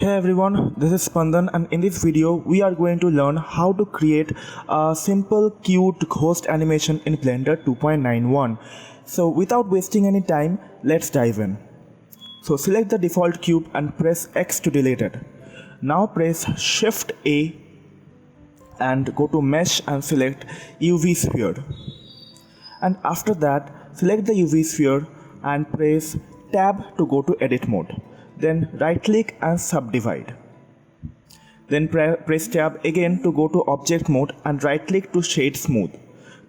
Hey everyone, this is Spandan, and in this video we are going to learn how to create a simple cute ghost animation in Blender 2.91. So without wasting any time, let's dive in. So select the default cube and press X to delete it. Now press Shift A and go to Mesh and select UV Sphere. And after that, select the UV sphere and press Tab to go to edit mode. Then right click and subdivide. Then press Tab again to go to object mode and right click to shade smooth.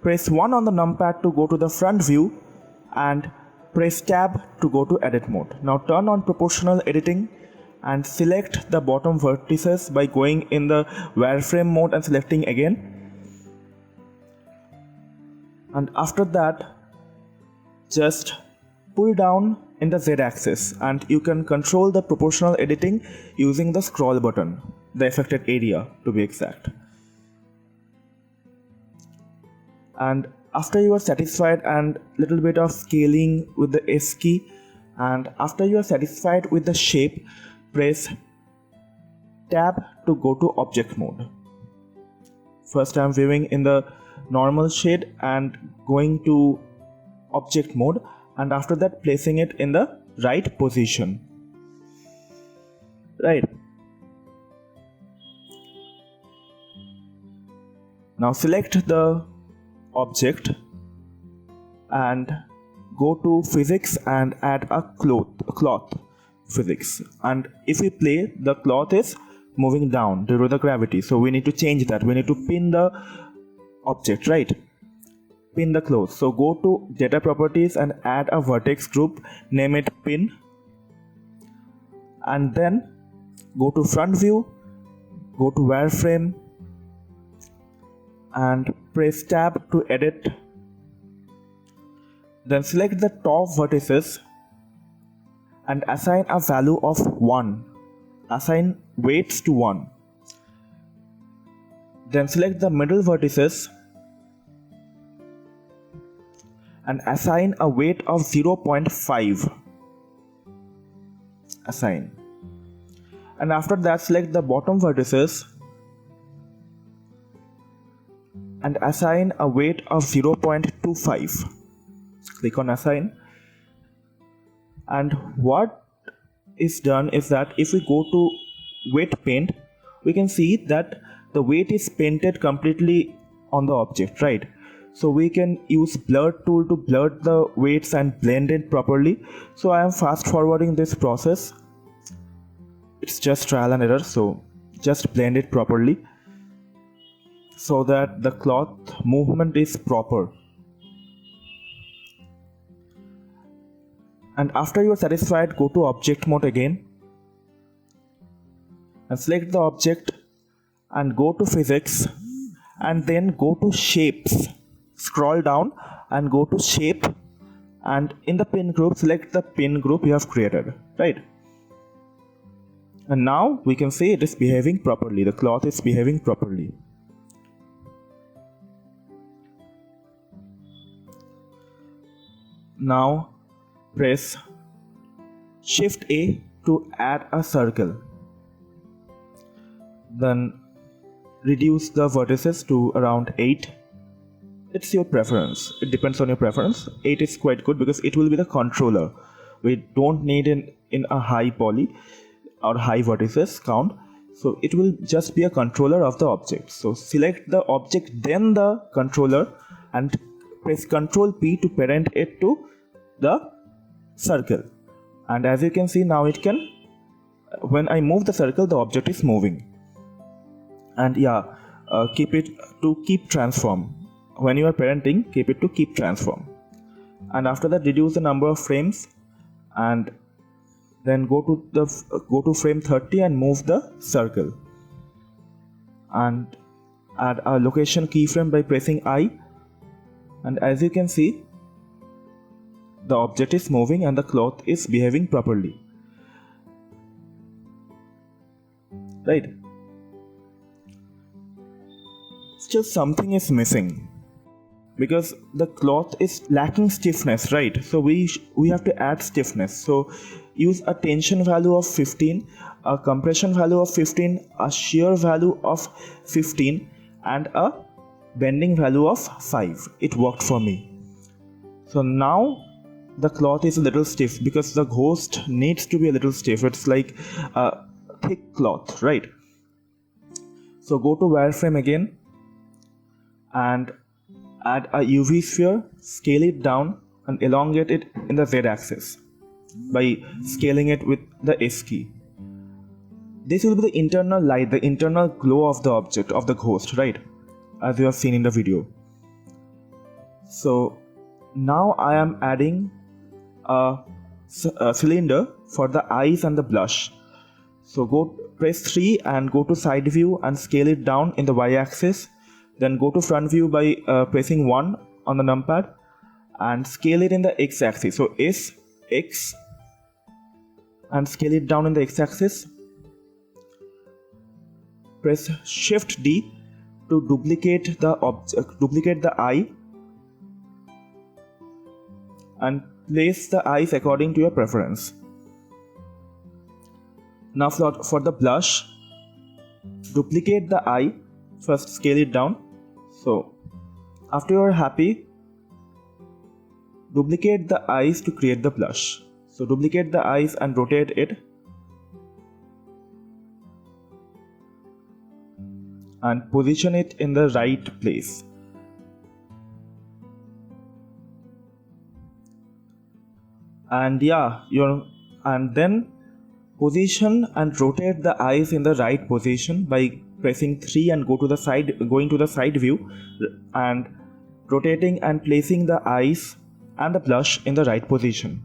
Press 1 on the numpad to go to the front view and press Tab to go to edit mode. Now turn on proportional editing and select the bottom vertices by going in the wireframe mode and selecting again. And after that, just pull down in the Z axis and you can control the proportional editing using the scroll button, the affected area to be exact. And after you are satisfied and little bit of scaling with the S key, and after you are satisfied with the shape, press Tab to go to object mode. First I am viewing in the normal shade and going to object mode, and after that placing it in the right position. Right. Now select the object and go to physics and add a cloth physics, and if we play, the cloth is moving down due to the gravity, so we need to change that. We need to pin the object, right? Pin the cloth. So go to data properties and add a vertex group, name it pin, and then go to front view, go to wireframe and press Tab to edit. Then select the top vertices and assign a value of 1. Assign weights to 1. Then select the middle vertices and assign a weight of 0.5. Assign. And after that, select the bottom vertices and assign a weight of 0.25. Click on assign. And what is done is that if we go to weight paint, we can see that the weight is painted completely on the object, right? So we can use blur tool to blur the weights and blend it properly. So I am fast forwarding this process. It's just trial and error, so just blend it properly so that the cloth movement is proper. And after you are satisfied, go to object mode again and select the object and go to physics and then go to shapes. Scroll down and go to shape, and in the pin group, select the pin group you have created, right? And now we can see it is behaving properly. The cloth is behaving properly. Now press Shift A to add a circle. Then reduce the vertices to around 8. It's your preference. It depends on your preference. 8 is quite good because it will be the controller. We don't need in a high poly or high vertices count. So it will just be a controller of the object. So select the object, then the controller, and press Ctrl P to parent it to the circle. And as you can see, now it can, when I move the circle, the object is moving. And yeah, keep it to keep transform. When you are parenting, keep it to keep transform. And after that, reduce the number of frames and then go to frame 30 and move the circle. And add a location keyframe by pressing I. And as you can see, the object is moving and the cloth is behaving properly. Right? Still something is missing, because the cloth is lacking stiffness, right? So we have to add stiffness. So use a tension value of 15, a compression value of 15, a shear value of 15, and a bending value of 5. It worked for me. So now the cloth is a little stiff because the ghost needs to be a little stiff. It's like a thick cloth, right? So go to wireframe again and add a UV sphere, scale it down and elongate it in the Z axis by scaling it with the S key. This will be the internal light, the internal glow of the object, of the ghost, right? As you have seen in the video. So now I am adding a cylinder for the eyes and the blush. So press 3 and go to side view and scale it down in the Y axis. Then go to front view by pressing 1 on the numpad and scale it in the X axis. So S, X, and scale it down in the X axis. Press Shift D to duplicate the object, duplicate the eye, and place the eyes according to your preference. Now for the blush, duplicate the eye, first scale it down. So after you are happy, duplicate the eyes to create the blush. So duplicate the eyes and rotate it and position it in the right place. And then position and rotate the eyes in the right position by pressing 3 and going to the side view and rotating and placing the eyes and the blush in the right position.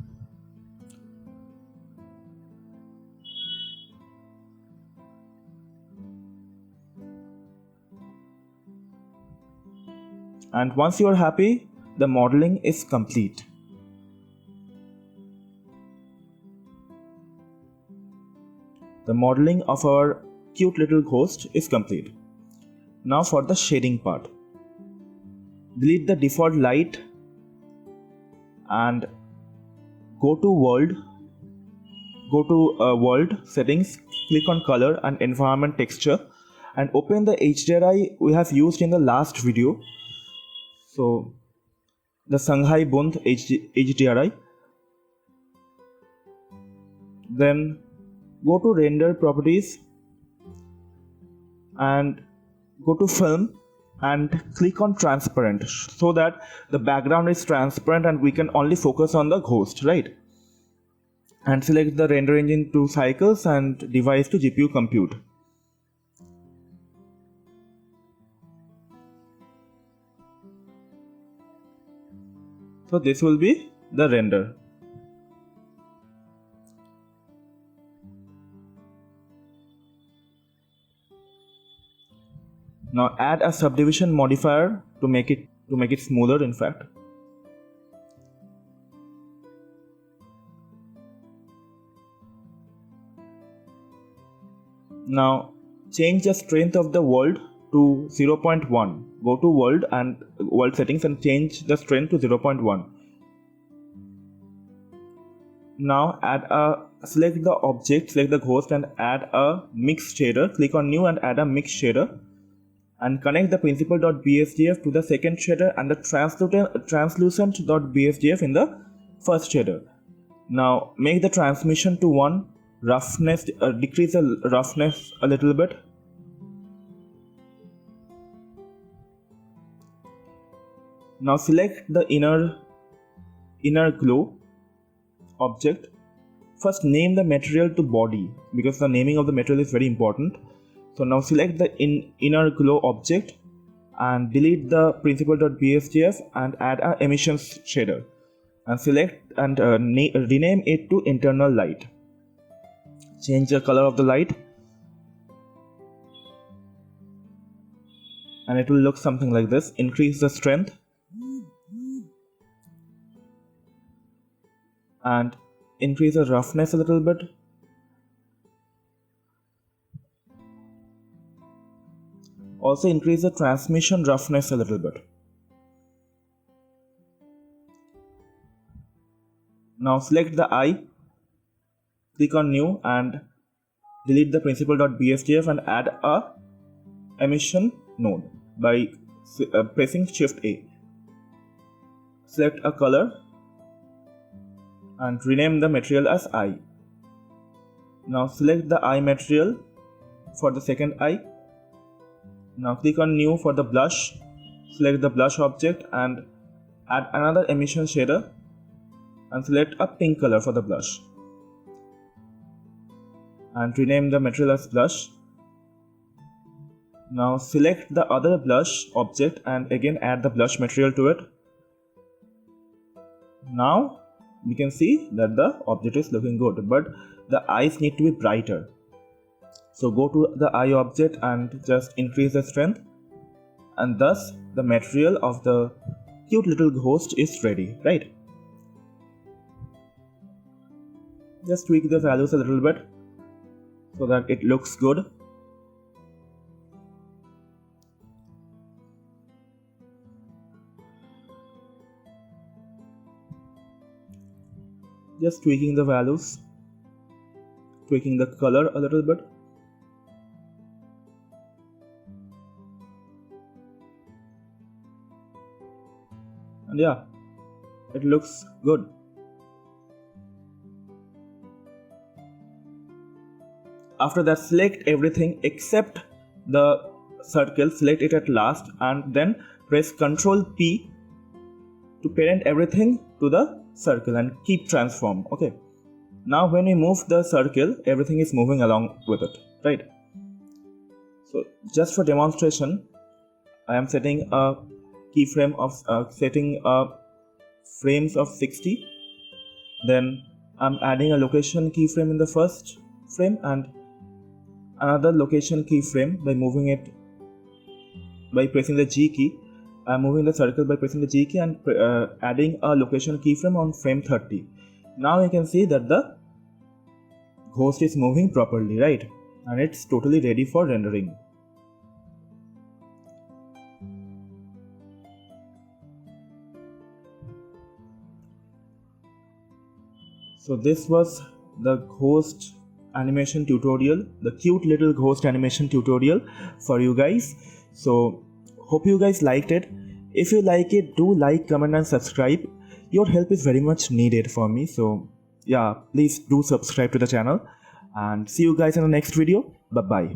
And once you are happy, the modeling is complete. The modeling of our cute little ghost is complete. Now for the shading part. Delete the default light and go to world settings, click on color and environment texture and open the HDRI we have used in the last video. So the Shanghai Bund HDRI. Then go to render properties and go to film and click on transparent so that the background is transparent and we can only focus on the ghost, right? And select the render engine to cycles and device to GPU compute. So this will be the render. Now add a subdivision modifier to make it smoother, in fact. Now change the strength of the world to 0.1. Go to world settings and change the strength to 0.1. Now select the object, select the ghost and add a mix shader. Click on new and add a mix shader. And connect the principal.bsdf to the second shader and the translucent.bsdf in the first shader. Now make the transmission to 1, roughness, decrease the roughness a little bit. Now select the inner glow object. First name the material to body because the naming of the material is very important. So now select the inner glow object and delete the principal.bsdf and add a emissions shader and select and rename it to internal light. Change the color of the light and it will look something like this. Increase the strength and increase the roughness a little bit. Also increase the transmission roughness a little bit. Now select the eye click on new and delete the principal.bsdf and add a emission node by pressing shift A. Select a color and rename the material as eye. Now select the eye material for the second eye. Now click on new for the blush. Select the blush object and add another emission shader and select a pink color for the blush and rename the material as blush. Now select the other blush object and again add the blush material to it. Now we can see that the object is looking good, but the eyes need to be brighter. So go to the eye object and just increase the strength, and thus the material of the cute little ghost is ready, right? Just tweak the values a little bit so that it looks good. Just tweaking the values, tweaking the color a little bit. And yeah, it looks good. After that, select everything except the circle, select it at last and then press Ctrl P to parent everything to the circle and keep transform. Okay, now when we move the circle, everything is moving along with it, right? So just for demonstration, I am setting a keyframe of frames of 60. Then I'm adding a location keyframe in the first frame and another location keyframe by moving it by pressing the G key. I'm moving the circle by pressing the G key and adding a location keyframe on frame 30. Now you can see that the ghost is moving properly, right? And it's totally ready for rendering. So this was the ghost animation tutorial, the cute little ghost animation tutorial for you guys. So hope you guys liked it. If you like it, do like, comment and subscribe. Your help is very much needed for me. So yeah, please do subscribe to the channel and see you guys in the next video. Bye bye.